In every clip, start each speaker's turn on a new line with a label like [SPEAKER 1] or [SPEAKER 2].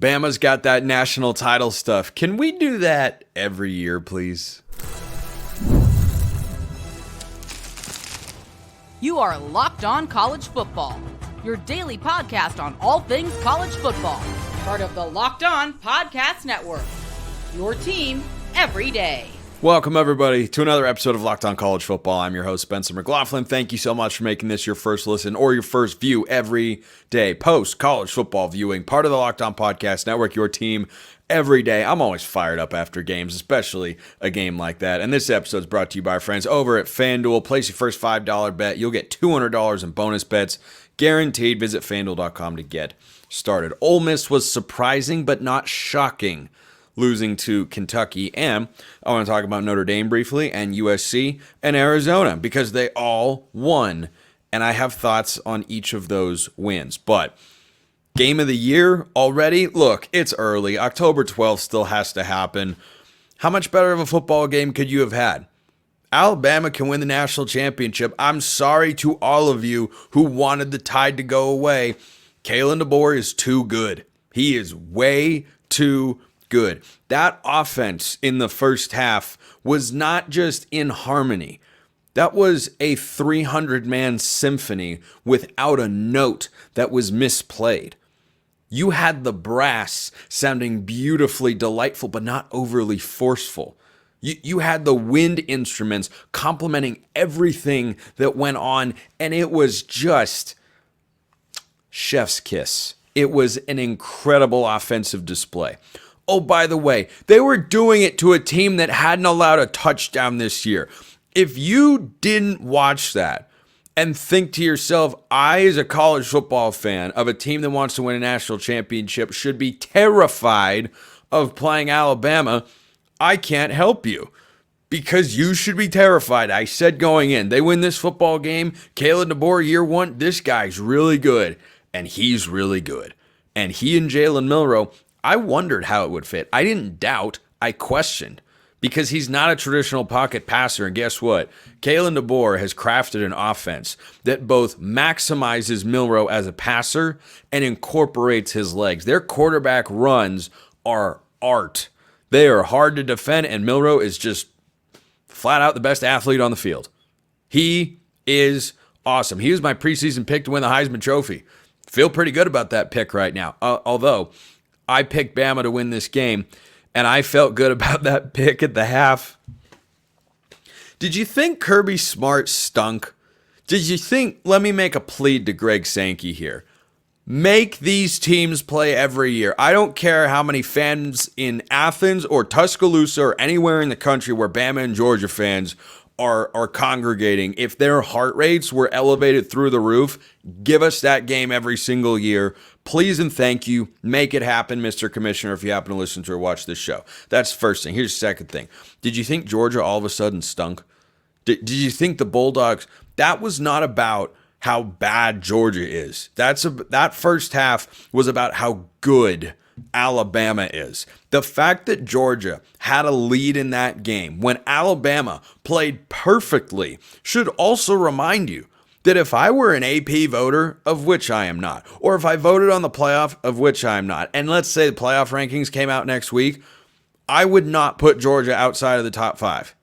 [SPEAKER 1] Bama's got that national title stuff. Can we do that every year, please?
[SPEAKER 2] You are Locked On College Football, your daily podcast on all things college football. Part of the Locked On Podcast Network, your team every day.
[SPEAKER 1] Welcome, everybody, to another episode of Locked On College Football. I'm your host, Spencer McLaughlin. Thank you so much for making this your first listen or your first view every day. Post-college football viewing, part of the Locked On Podcast Network, your team every day. I'm always fired up after games, especially a game like that. And this episode is brought to you by our friends over at FanDuel. Place your first $5 bet. You'll get $200 in bonus bets guaranteed. Visit FanDuel.com to get started. Ole Miss was surprising but not shocking, losing to Kentucky. And I want to talk about Notre Dame briefly and USC and Arizona because they all won. And I have thoughts on each of those wins. But game of the year already? Look, it's early. October 12th still has to happen. How much better of a football game could you have had? Alabama can win the national championship. I'm sorry to all of you who wanted the Tide to go away. Kalen DeBoer is too good. He is way too good. That offense in the first half was not just in harmony. That was a 300-man symphony without a note that was misplayed. You had the brass sounding beautifully delightful, but not overly forceful. You had the wind instruments complementing everything that went on, and it was just chef's kiss. It was an incredible offensive display. Oh, by the way, they were doing it to a team that hadn't allowed a touchdown this year. If you didn't watch that and think to yourself, I, as a college football fan of a team that wants to win a national championship, should be terrified of playing Alabama, I can't help you. Because you should be terrified. I said going in, they win this football game. Kalen DeBoer, year one, this guy's really good. And he's really good. And he and Jalen Milroe, I wondered how it would fit. I didn't doubt, I questioned. Because he's not a traditional pocket passer. And guess what? Kalen DeBoer has crafted an offense that both maximizes Milroe as a passer and incorporates his legs. Their quarterback runs are art. They are hard to defend, and Milroe is just flat out the best athlete on the field. He is awesome. He was my preseason pick to win the Heisman Trophy. Feel pretty good about that pick right now. Although I picked Bama to win this game, and I felt good about that pick at the half. Did you think Kirby Smart stunk? Did you think, let me make a plea to Greg Sankey here. Make these teams play every year. I don't care how many fans in Athens or Tuscaloosa or anywhere in the country where Bama and Georgia fans are congregating. If their heart rates were elevated through the roof, give us that game every single year. Please and thank you. Make it happen, Mr. Commissioner, if you happen to listen to or watch this show. That's the first thing. Here's the second thing. Did you think Georgia all of a sudden stunk? Did you think the Bulldogs, that was not about how bad Georgia is. That first half was about how good Alabama is. The fact that Georgia had a lead in that game when Alabama played perfectly should also remind you that if I were an AP voter, of which I am not, or if I voted on the playoff, of which I am not, and let's say the playoff rankings came out next week, I would not put Georgia outside of the top 5.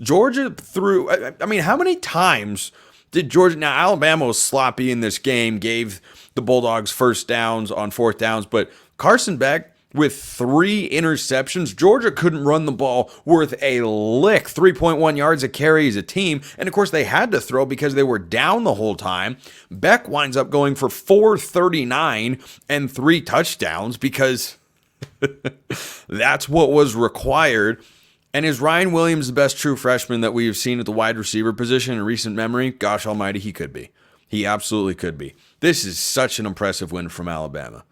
[SPEAKER 1] Georgia threw, I mean, how many times did Georgia, now Alabama was sloppy in this game, gave the Bulldogs first downs on fourth downs, but Carson Beck with 3 interceptions, Georgia couldn't run the ball worth a lick, 3.1 yards a carry as a team, and of course they had to throw because they were down the whole time. Beck winds up going for 439 and 3 touchdowns because that's what was required. And is Ryan Williams the best true freshman that we have seen at the wide receiver position in recent memory? Gosh almighty, he could be. He absolutely could be. This is such an impressive win from Alabama.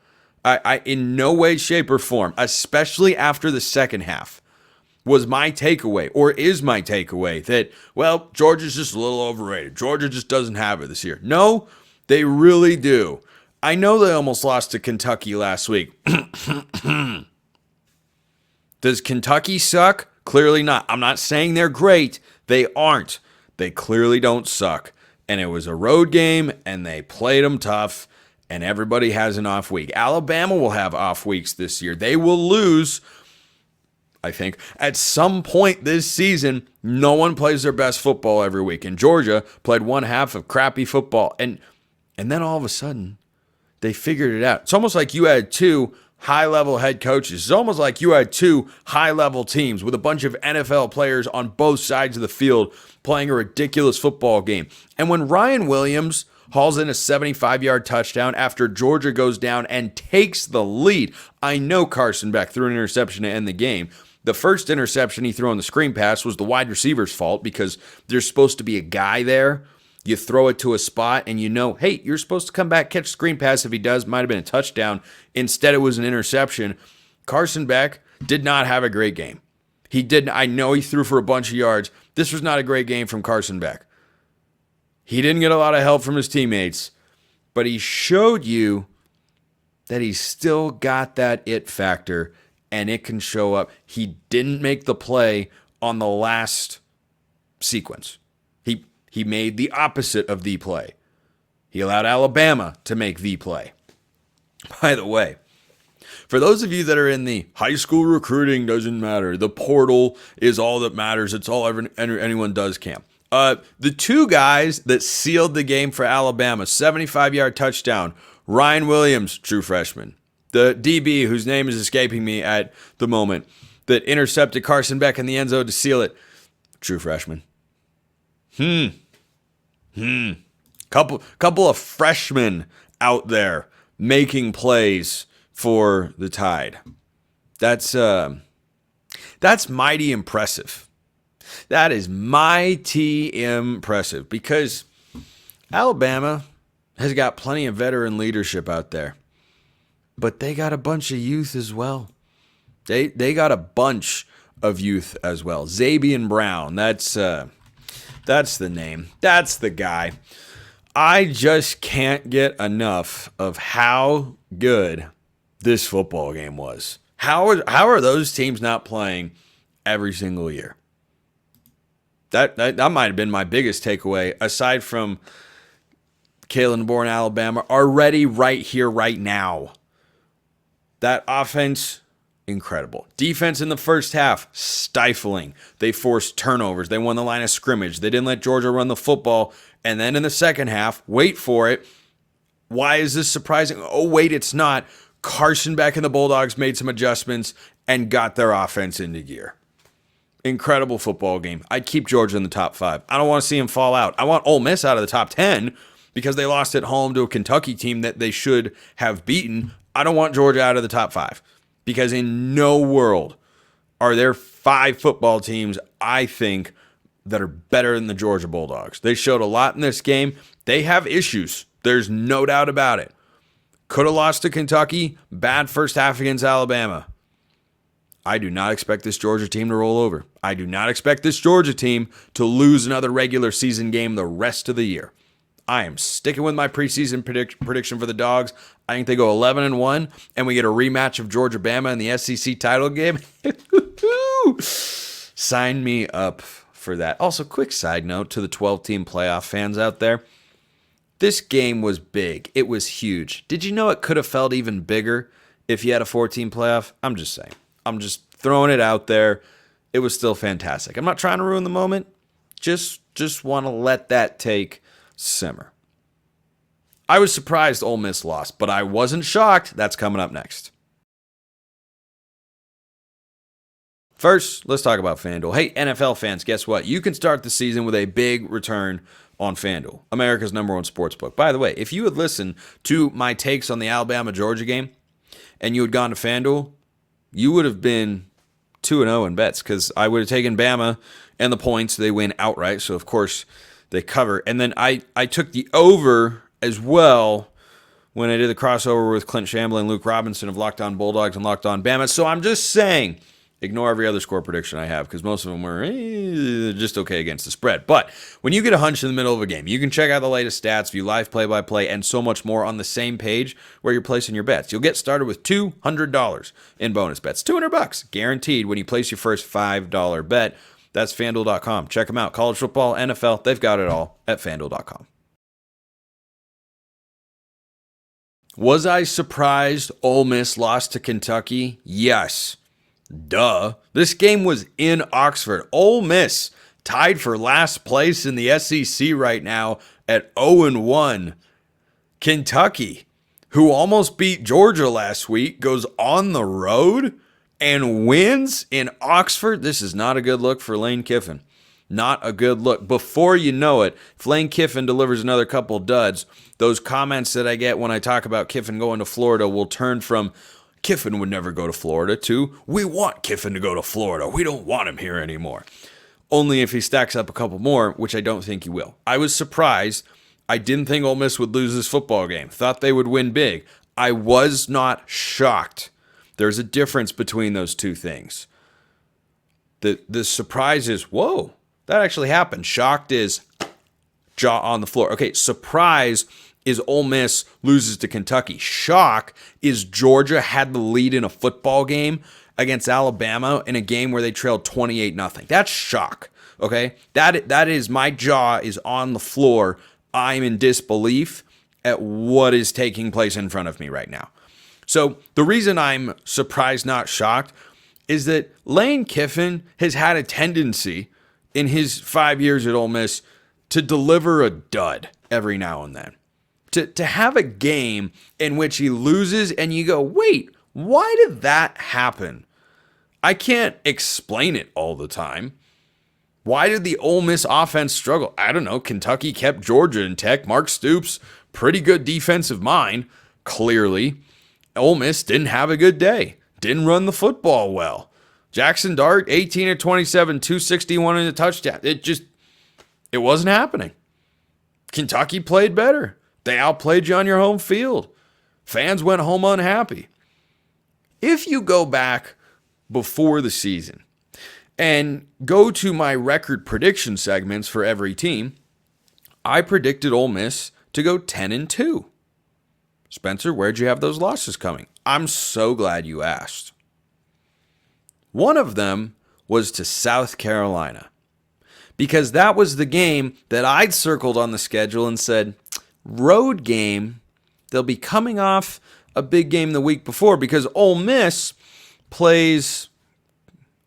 [SPEAKER 1] I in no way, shape, or form, especially after the second half, was my takeaway, or is my takeaway, that, well, Georgia's just a little overrated. Georgia just doesn't have it this year. No, they really do. I know they almost lost to Kentucky last week. Does Kentucky suck? Clearly not. I'm not saying they're great. They aren't. They clearly don't suck. And it was a road game, and they played them tough, and everybody has an off week. Alabama will have off weeks this year. They will lose, I think, at some point this season. No one plays their best football every week. And Georgia played one half of crappy football. And then all of a sudden, they figured it out. It's almost like you had two high-level head coaches. It's almost like you had two high-level teams with a bunch of NFL players on both sides of the field playing a ridiculous football game. And when Ryan Williams hauls in a 75-yard touchdown after Georgia goes down and takes the lead, I know Carson Beck threw an interception to end the game. The first interception he threw on the screen pass was the wide receiver's fault because there's supposed to be a guy there. You throw it to a spot and you know, hey, you're supposed to come back, catch the screen pass. If he does, might have been a touchdown. Instead, it was an interception. Carson Beck did not have a great game. He didn't. I know he threw for a bunch of yards. This was not a great game from Carson Beck. He didn't get a lot of help from his teammates, but he showed you that he's still got that it factor and it can show up. He didn't make the play on the last sequence. He made the opposite of the play. He allowed Alabama to make the play. By the way, for those of you that are in the high school recruiting doesn't matter, the portal is all that matters, it's all anyone does camp. The two guys that sealed the game for Alabama, 75-yard touchdown, Ryan Williams, true freshman. The DB, whose name is escaping me at the moment, that intercepted Carson Beck in the end zone to seal it, true freshman. Couple of freshmen out there making plays for the Tide. That's mighty impressive. That is mighty impressive because Alabama has got plenty of veteran leadership out there, but they got a bunch of youth as well. They got a bunch of youth as well. Zabian Brown, that's the name. That's the guy. I just can't get enough of how good this football game was. How are those teams not playing every single year? That might have been my biggest takeaway, aside from Kalen DeBoer in Alabama, already right here, right now. That offense, incredible. Defense in the first half, stifling. They forced turnovers. They won the line of scrimmage. They didn't let Georgia run the football. And then in the second half, wait for it. Why is this surprising? Oh, wait, it's not. Carson Beck and the Bulldogs made some adjustments and got their offense into gear. Incredible football game. I'd keep Georgia in the top 5. I don't want to see them fall out. I want Ole Miss out of the top 10 because they lost at home to a Kentucky team that they should have beaten. I don't want Georgia out of the top 5. Because in no world are there 5 football teams, I think, that are better than the Georgia Bulldogs. They showed a lot in this game. They have issues. There's no doubt about it. Could have lost to Kentucky. Bad first half against Alabama. I do not expect this Georgia team to roll over. I do not expect this Georgia team to lose another regular season game the rest of the year. I am sticking with my preseason prediction for the Dogs. I think they go 11-1, and we get a rematch of Georgia-Bama in the SEC title game. Sign me up for that. Also, quick side note to the 12-team playoff fans out there. This game was big. It was huge. Did you know it could have felt even bigger if you had a 14 playoff? I'm just saying. I'm just throwing it out there. It was still fantastic. I'm not trying to ruin the moment. Just want to let that take simmer. I was surprised Ole Miss lost, but I wasn't shocked. That's coming up next. First, let's talk about FanDuel. Hey, NFL fans, guess what? You can start the season with a big return on FanDuel, America's #1 sportsbook. By the way, if you had listened to my takes on the Alabama-Georgia game and you had gone to FanDuel, you would have been 2-0 in bets because I would have taken Bama and the points. They win outright, so of course they cover. And then I took the over as well when I did the crossover with Clint Shamblin and Luke Robinson of Locked On Bulldogs and Locked On Bama. So I'm just saying, ignore every other score prediction I have because most of them were just okay against the spread. But when you get a hunch in the middle of a game, you can check out the latest stats, view live play-by-play, and so much more on the same page where you're placing your bets. You'll get started with $200 in bonus bets. $200 guaranteed when you place your first $5 bet. That's FanDuel.com. Check them out. College football, NFL, they've got it all at FanDuel.com. Was I surprised Ole Miss lost to Kentucky? Yes. Duh. This game was in Oxford. Ole Miss tied for last place in the SEC right now at 0-1. Kentucky, who almost beat Georgia last week, goes on the road and wins in Oxford. This is not a good look for Lane Kiffin. Not a good look. Before you know it, if Lane Kiffin delivers another couple duds, those comments that I get when I talk about Kiffin going to Florida will turn from Kiffin would never go to Florida to we want Kiffin to go to Florida. We don't want him here anymore. Only if he stacks up a couple more, which I don't think he will. I was surprised. I didn't think Ole Miss would lose this football game. Thought they would win big. I was not shocked. There's a difference between those two things. The surprise is, whoa, that actually happened. Shocked is jaw on the floor. Okay, surprise is Ole Miss loses to Kentucky. Shock is Georgia had the lead in a football game against Alabama in a game where they trailed 28-0. That's shock, okay? That is my jaw is on the floor. I'm in disbelief at what is taking place in front of me right now. So the reason I'm surprised, not shocked, is that Lane Kiffin has had a tendency in his 5 years at Ole Miss to deliver a dud every now and then. To have a game in which he loses and you go, wait, why did that happen? I can't explain it all the time. Why did the Ole Miss offense struggle? I don't know. Kentucky kept Georgia in tech. Mark Stoops, pretty good defensive mind, clearly. Ole Miss didn't have a good day. Didn't run the football well. Jackson Dart, 18 of 27, 261 in a touchdown. It wasn't happening. Kentucky played better. They outplayed you on your home field. Fans went home unhappy. If you go back before the season and go to my record prediction segments for every team, I predicted Ole Miss to go 10-2. Spencer, where'd you have those losses coming? I'm so glad you asked. One of them was to South Carolina, because that was the game that I'd circled on the schedule and said, road game, they'll be coming off a big game the week before because Ole Miss plays,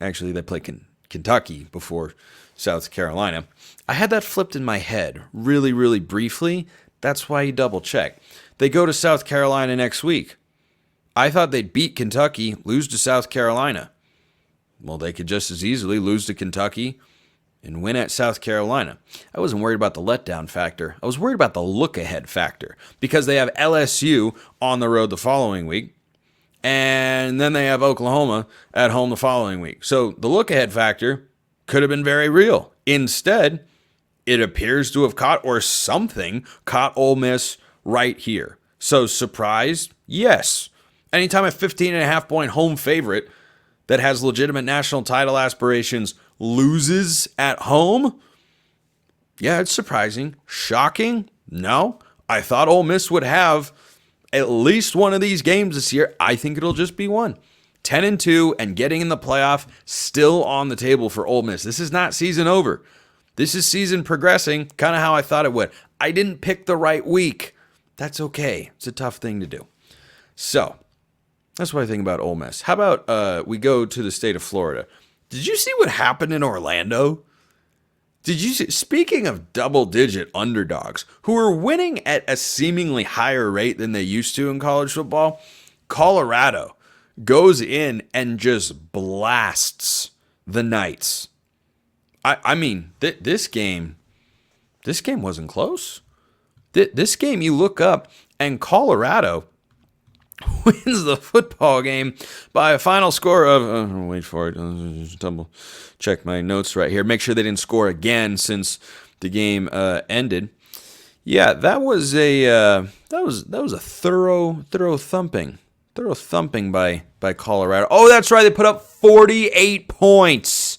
[SPEAKER 1] actually they play Kentucky before South Carolina. I had that flipped in my head really, really briefly. That's why you double check. They go to South Carolina next week. I thought they'd beat Kentucky, lose to South Carolina. Well, they could just as easily lose to Kentucky and win at South Carolina. I wasn't worried about the letdown factor. I was worried about the look-ahead factor because they have LSU on the road the following week, and then they have Oklahoma at home the following week. So the look-ahead factor could have been very real. Instead, it appears to have caught Ole Miss right here. So surprised? Yes. Anytime a 15.5-point home favorite that has legitimate national title aspirations loses at home, yeah, it's surprising. Shocking? No. I thought Ole Miss would have at least one of these games this year. I think it'll just be one. 10-2 and getting in the playoff still on the table for Ole Miss. This is not season over. This is season progressing, kind of how I thought it would. I didn't pick the right week. That's okay. It's a tough thing to do. So, that's what I think about Ole Miss. How about we go to the state of Florida? Did you see what happened in Orlando? Did you see, speaking of double-digit underdogs who are winning at a seemingly higher rate than they used to in college football, Colorado goes in and just blasts the Knights. I mean, this game wasn't close. This game, you look up, and Colorado wins the football game by a final score of, wait for it, double check my notes right here, make sure they didn't score again since the game ended. Yeah, that was a thorough thumping by Colorado. Oh, that's right, they put up 48 points.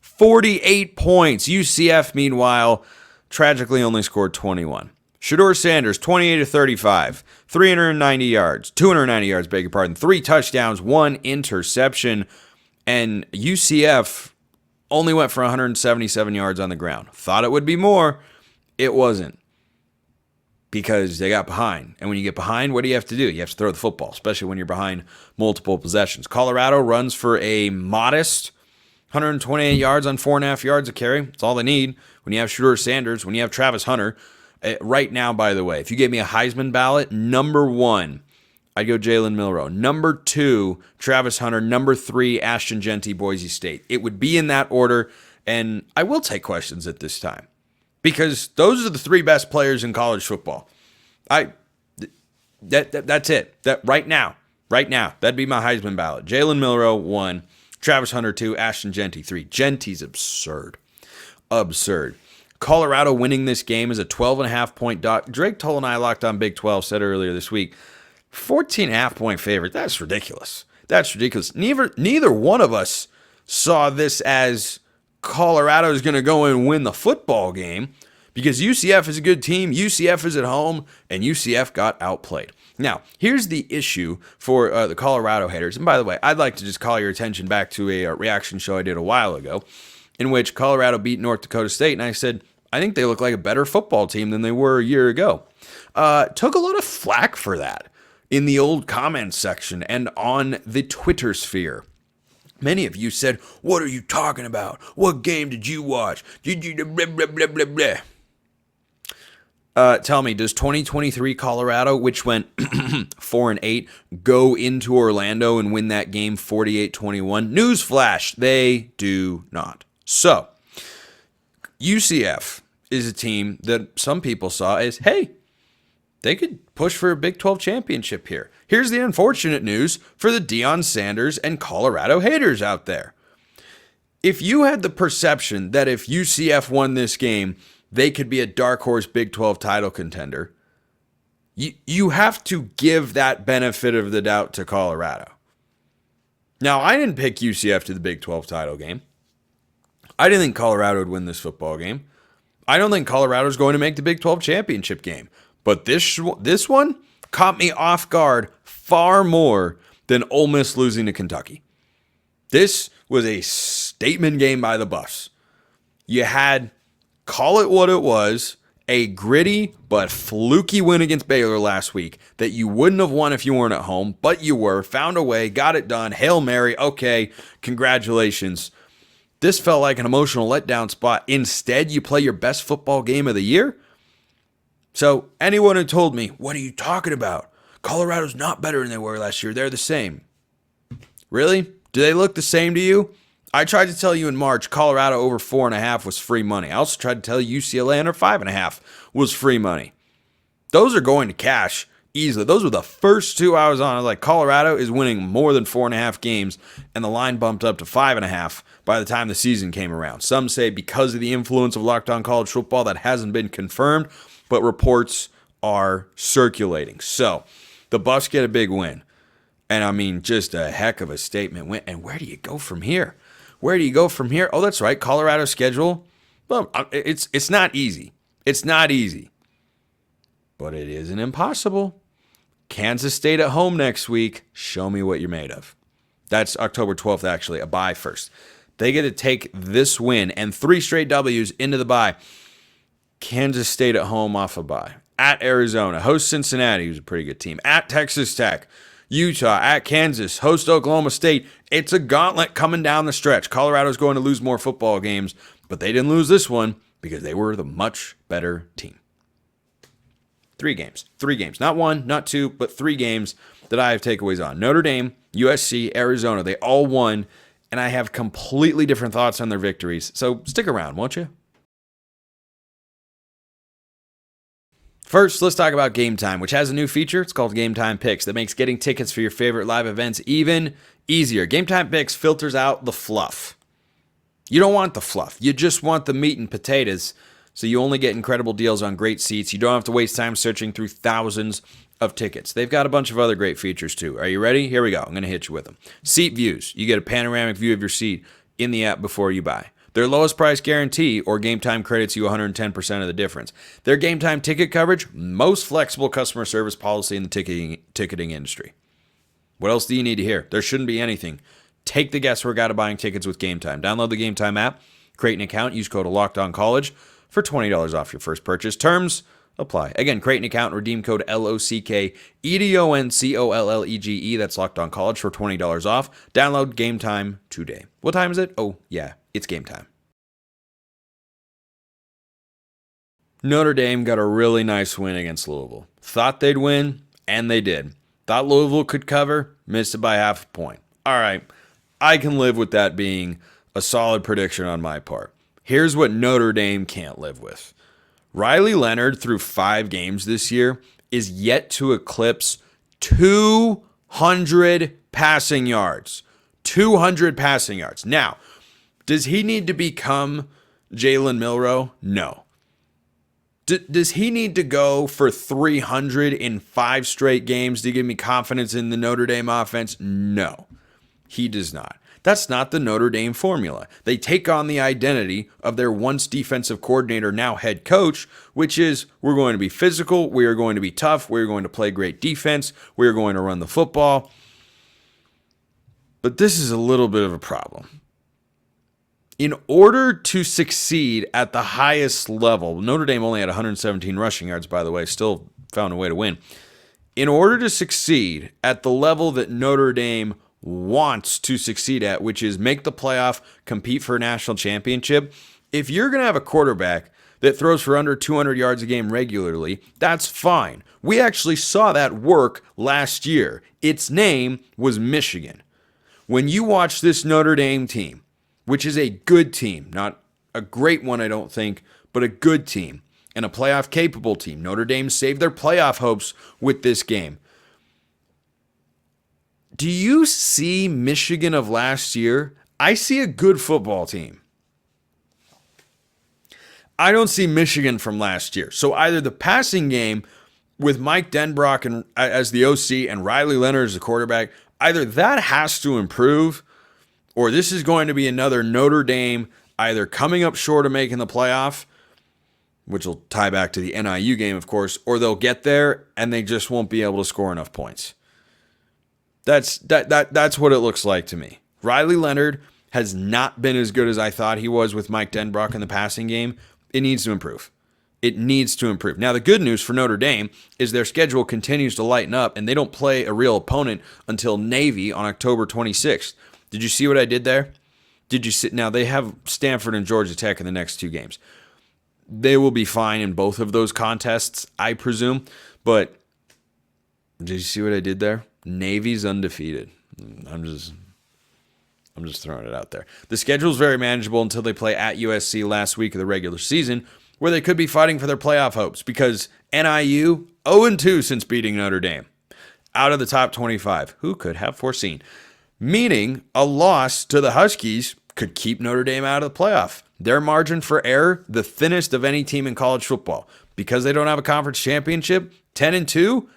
[SPEAKER 1] 48 points. UCF, meanwhile, tragically only scored 21. Shedeur Sanders, 28 of 35, 290 yards, beg your pardon, 3 touchdowns, 1 interception, and UCF only went for 177 yards on the ground. Thought it would be more. It wasn't. because they got behind. And when you get behind, what do you have to do? You have to throw the football, especially when you're behind multiple possessions. Colorado runs for a modest 128 yards on 4.5 yards a carry. That's all they need when you have Shedeur Sanders, when you have Travis Hunter. Right now, by the way, if you gave me a Heisman ballot, number 1, I'd go Jalen Milroe. Number 2, Travis Hunter. Number 3, Ashton Jeanty, Boise State. It would be in that order, and I will take questions at this time because those are the 3 best players in college football. That's it. That right now, that'd be my Heisman ballot. Jalen Milroe 1, Travis Hunter 2, Ashton Jeanty 3. Jeanty's absurd. Colorado winning this game is a 12.5-point dog. Drake Toll and I, Locked On Big 12, said earlier this week, 14.5-point favorite. That's ridiculous. Neither one of us saw this as Colorado is going to go and win the football game because UCF is a good team. UCF is at home, and UCF got outplayed. Now, here's the issue for the Colorado haters. And by the way, I'd like to just call your attention back to a reaction show I did a while ago in which Colorado beat North Dakota State, and I said, I think they look like a better football team than they were a year ago. Took a lot of flack for that in the old comments section and on the Twitter sphere. Many of you said, what are you talking about? What game did you watch? Did you blah, blah, blah, blah, blah. Tell me, does 2023 Colorado, which went 4-8, go into Orlando and win that game 48-21? Newsflash, they do not. So, UCF is a team that some people saw as, hey, they could push for a Big 12 championship here. Here's the unfortunate news for the Deion Sanders and Colorado haters out there. If you had the perception that if UCF won this game, they could be a dark horse Big 12 title contender, you have to give that benefit of the doubt to Colorado. Now, I didn't pick UCF to the Big 12 title game. I didn't think Colorado would win this football game. I don't think Colorado's going to make the Big 12 championship game. But this one caught me off guard far more than Ole Miss losing to Kentucky. This was a statement game by the Buffs. You had, call it what it was, a gritty but fluky win against Baylor last week that you wouldn't have won if you weren't at home, but you were, found a way, got it done, Hail Mary, okay, congratulations. This felt like an emotional letdown spot. Instead, you play your best football game of the year? So anyone who told me, what are you talking about? Colorado's not better than they were last year. They're the same. Really? Do they look the same to you? I tried to tell you in March, Colorado over 4.5 was free money. I also tried to tell you UCLA under 5.5 was free money. Those are going to cash easily. Those were the first 2 I was on. I was like, Colorado is winning more than 4.5 games, and the line bumped up to 5.5 by the time the season came around. Some say because of the influence of Locked On College Football, that hasn't been confirmed, but reports are circulating. So the Buffs get a big win. And I mean, just a heck of a statement win. And where do you go from here? Oh, that's right. Colorado's schedule. Well, it's not easy. It's not easy. But it isn't impossible. Kansas State at home next week. Show me what you're made of. That's October 12th, actually, a bye first. They get to take this win and 3 straight W's into the bye. Kansas State at home off a bye. At Arizona, host Cincinnati, who's a pretty good team. At Texas Tech, Utah, at Kansas, host Oklahoma State. It's a gauntlet coming down the stretch. Colorado's going to lose more football games, but they didn't lose this one because they were the much better team. 3 games. Not 1, not 2, but 3 games that I have takeaways on. Notre Dame, USC, Arizona, they all won, and I have completely different thoughts on their victories. So stick around, won't you? First, let's talk about Game Time, which has a new feature. It's called Game Time Picks that makes getting tickets for your favorite live events even easier. Game Time Picks filters out the fluff. You don't want the fluff. You just want the meat and potatoes, so you only get incredible deals on great seats. You don't have to waste time searching through thousands of tickets. They've got a bunch of other great features too. Are you ready? Here we go. I'm going to hit you with them. Seat views. You get a panoramic view of your seat in the app before you buy. Their lowest price guarantee or Game Time credits you 110% of the difference. Their Game Time ticket coverage, most flexible customer service policy in the ticketing industry. What else do you need to hear? There shouldn't be anything. Take the guesswork out of buying tickets with Game Time. Download the Game Time app, create an account, use code LOCKEDONCollege for $20 off your first purchase. Terms apply. Again, create an account, redeem code LOCKEDONCOLLEGE. That's Locked On College for $20 off. Download Game Time today. What time is it? Oh, yeah, it's game time. Notre Dame got a really nice win against Louisville. Thought they'd win, and they did. Thought Louisville could cover, missed it by half a point. All right, I can live with that being a solid prediction on my part. Here's what Notre Dame can't live with. Riley Leonard, through 5 games this year, is yet to eclipse 200 passing yards. 200 passing yards. Now, does he need to become Jalen Milroe? No. Does he need to go for 300 in 5 straight games to give me confidence in the Notre Dame offense? No, he does not. That's not the Notre Dame formula. They take on the identity of their once defensive coordinator, now head coach, which is we're going to be physical, we are going to be tough, we are going to play great defense, we are going to run the football. But this is a little bit of a problem. In order to succeed at the highest level, Notre Dame only had 117 rushing yards, by the way, still found a way to win. In order to succeed at the level that Notre Dame wants to succeed at, which is make the playoff, compete for a national championship, if you're going to have a quarterback that throws for under 200 yards a game regularly, that's fine. We actually saw that work last year. Its name was Michigan. When you watch this Notre Dame team, which is a good team, not a great one, I don't think, but a good team and a playoff-capable team. Notre Dame saved their playoff hopes with this game. Do you see Michigan of last year? I see a good football team. I don't see Michigan from last year. So either the passing game with Mike Denbrock as the OC and Riley Leonard as the quarterback, either that has to improve, or this is going to be another Notre Dame either coming up short of making the playoff, which will tie back to the NIU game, of course, or they'll get there and they just won't be able to score enough points. That's what it looks like to me. Riley Leonard has not been as good as I thought he was with Mike Denbrock in the passing game. It needs to improve. It needs to improve. Now, the good news for Notre Dame is their schedule continues to lighten up, and they don't play a real opponent until Navy on October 26th. Did you see what I did there? Did you see? Now, they have Stanford and Georgia Tech in the next 2 games. They will be fine in both of those contests, I presume. But did you see what I did there? Navy's undefeated. I'm just throwing it out there. The schedule is very manageable until they play at USC last week of the regular season, where they could be fighting for their playoff hopes because NIU 0-2 since beating Notre Dame. Out of the top 25. Who could have foreseen? Meaning a loss to the Huskies could keep Notre Dame out of the playoff. Their margin for error, the thinnest of any team in college football. Because they don't have a conference championship, 10-2,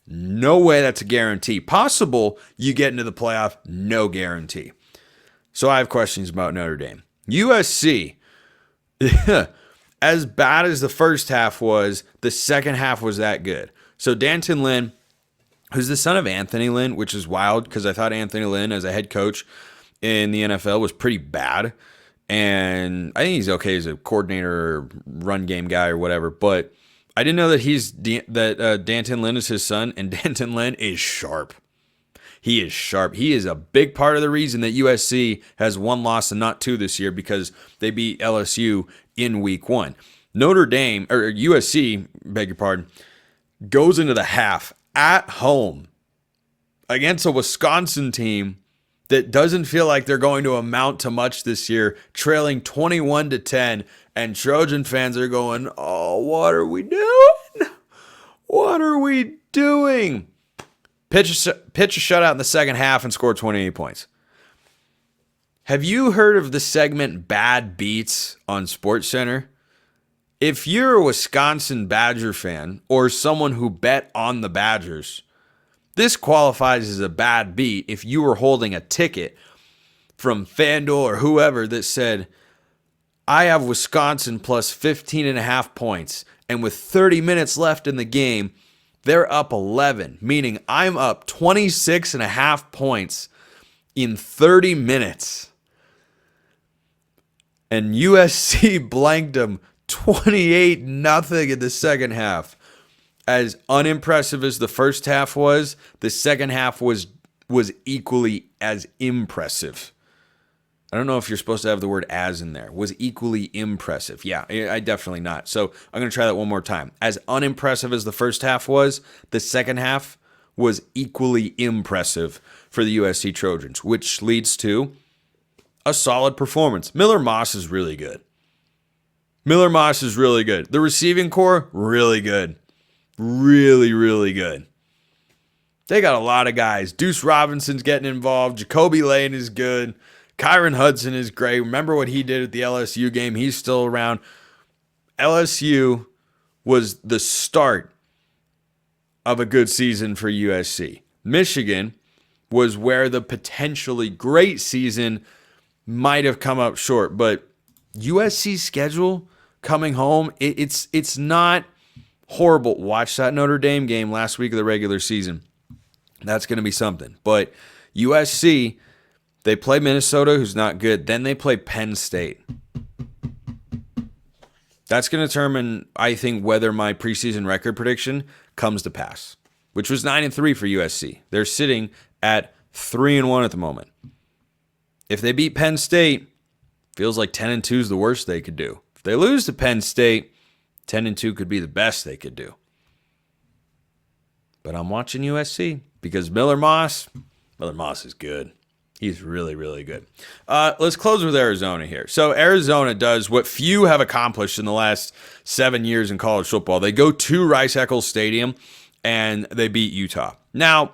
[SPEAKER 1] no way that's a guarantee. Possible you get into the playoff, no guarantee. So I have questions about Notre Dame. USC, as bad as the first half was, the second half was that good. So D'Anton Lynn, who's the son of Anthony Lynn, which is wild because I thought Anthony Lynn as a head coach in the NFL was pretty bad. And I think he's okay as a coordinator or run game guy or whatever. But I didn't know that D'Anton Lynn is his son, and D'Anton Lynn is sharp. He is sharp. He is a big part of the reason that USC has 1 loss and not 2 this year because they beat LSU in week 1. Notre Dame, or USC, beg your pardon, goes into the half at home against a Wisconsin team that doesn't feel like they're going to amount to much this year, trailing 21-10, and Trojan fans are going, oh, what are we doing? What are we doing? Pitch a shutout in the second half and score 28 points. Have you heard of the segment Bad Beats on SportsCenter? If you're a Wisconsin Badger fan or someone who bet on the Badgers, this qualifies as a bad beat if you were holding a ticket from FanDuel or whoever that said, I have Wisconsin plus 15.5 points, and with 30 minutes left in the game, they're up 11, meaning I'm up 26.5 points in 30 minutes. And USC blanked them 28-0 in the second half. As unimpressive as the first half was, the second half was equally as impressive. I don't know if you're supposed to have the word as in there. Was equally impressive. Yeah, I definitely not. So I'm going to try that one more time. As unimpressive as the first half was, the second half was equally impressive for the USC Trojans, which leads to a solid performance. Miller Moss is really good. The receiving core, really good. Really, really good. They got a lot of guys. Deuce Robinson's getting involved. Jacoby Lane is good. Kyron Hudson is great. Remember what he did at the LSU game? He's still around. LSU was the start of a good season for USC. Michigan was where the potentially great season might have come up short. But USC's schedule coming home, it's not horrible. Watch that Notre Dame game last week of the regular season. That's going to be something. But USC, they play Minnesota, who's not good. Then they play Penn State. That's going to determine, I think, whether my preseason record prediction comes to pass, which was 9-3 for USC. They're sitting at 3-1 at the moment. If they beat Penn State, feels like 10-2 is the worst they could do. If they lose to Penn State, 10-2 could be the best they could do. But I'm watching USC because Miller Moss is good. He's really, really good. Let's close with Arizona here. So Arizona does what few have accomplished in the last 7 years in college football. They go to Rice-Eccles Stadium and they beat Utah. Now,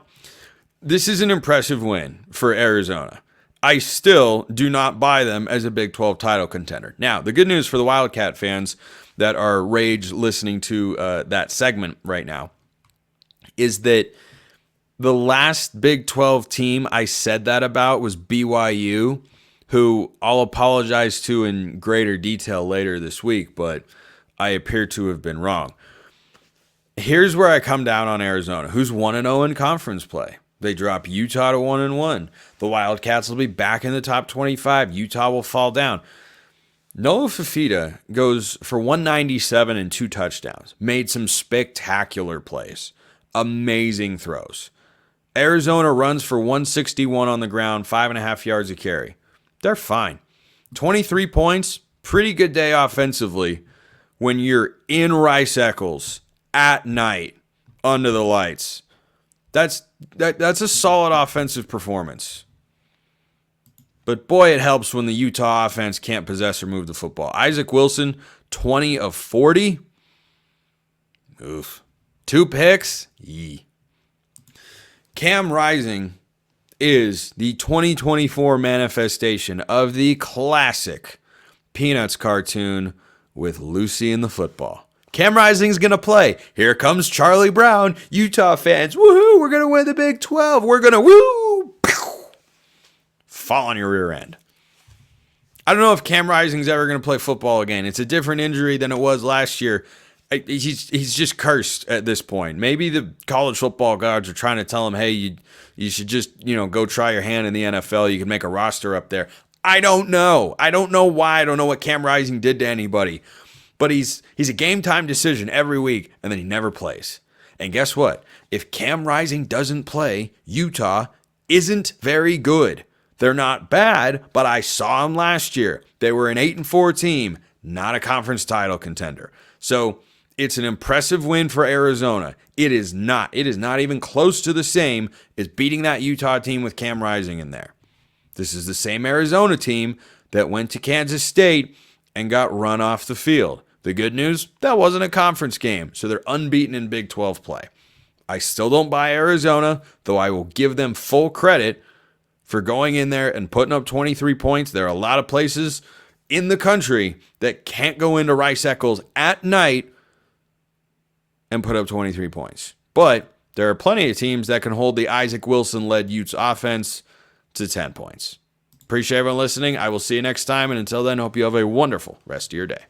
[SPEAKER 1] this is an impressive win for Arizona. I still do not buy them as a Big 12 title contender. Now, the good news for the Wildcat fans that are rage listening to that segment right now is that the last Big 12 team I said that about was BYU, who I'll apologize to in greater detail later this week, but I appear to have been wrong. Here's where I come down on Arizona, who's 1-0 in conference play. They drop Utah to 1-1. The Wildcats will be back in the top 25. Utah will fall down. Noah Fifita goes for 197 and 2 touchdowns. Made some spectacular plays. Amazing throws. Arizona runs for 161 on the ground, 5.5 yards a carry. They're fine. 23 points, pretty good day offensively when you're in Rice-Eccles at night under the lights. That's a solid offensive performance. But boy, it helps when the Utah offense can't possess or move the football. Isaac Wilson, 20 of 40. Oof. 2 picks. Yee. Cam Rising is the 2024 manifestation of the classic Peanuts cartoon with Lucy and the football. Cam Rising's going to play. Here comes Charlie Brown. Utah fans, woohoo, we're going to win the Big 12. We're going to, woo, pew, fall on your rear end. I don't know if Cam Rising's ever going to play football again. It's a different injury than it was last year. He's just cursed at this point. Maybe the college football gods are trying to tell him, hey, you should just, go try your hand in the NFL. You can make a roster up there. I don't know. I don't know why. I don't know what Cam Rising did to anybody. But he's a game time decision every week, and then he never plays. And guess what? If Cam Rising doesn't play, Utah isn't very good. They're not bad, but I saw them last year. They were an 8-4 team, not a conference title contender. So it's an impressive win for Arizona. It is not even close to the same as beating that Utah team with Cam Rising in there. This is the same Arizona team that went to Kansas State and got run off the field. The good news, that wasn't a conference game, so they're unbeaten in Big 12 play. I still don't buy Arizona, though I will give them full credit for going in there and putting up 23 points. There are a lot of places in the country that can't go into Rice-Eccles at night and put up 23 points. But there are plenty of teams that can hold the Isaac Wilson-led Utes offense to 10 points. Appreciate everyone listening. I will see you next time, and until then, hope you have a wonderful rest of your day.